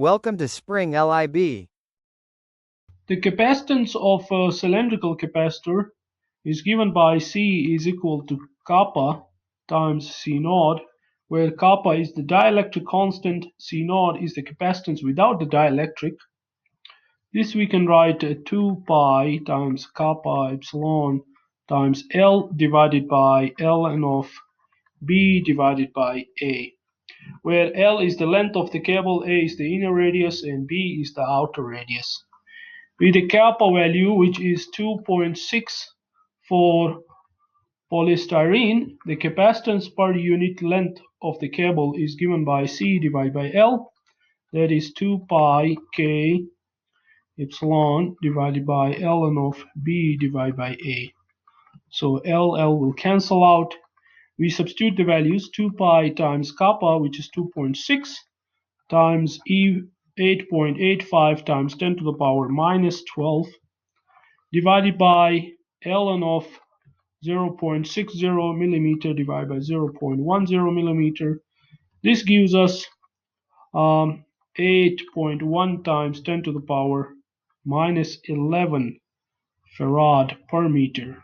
Welcome to Spring Lib. The capacitance of a cylindrical capacitor is given by C is equal to kappa times C naught, where kappa is the dielectric constant, C naught is the capacitance without the dielectric. This we can write 2 pi times kappa epsilon times L divided by ln of B divided by A, where L is the length of the cable, A is the inner radius, and B is the outer radius. With the kappa value, which is 2.6 for polystyrene, the capacitance per unit length of the cable is given by C divided by L, that is 2 pi K epsilon divided by ln of B divided by A. So L will cancel out. We substitute the values 2 pi times kappa, which is 2.6, times 8.85 times 10 to the power minus 12, divided by ln of 0.60 millimeter divided by 0.10 millimeter. This gives us 8.1 times 10 to the power minus 11 farad per meter.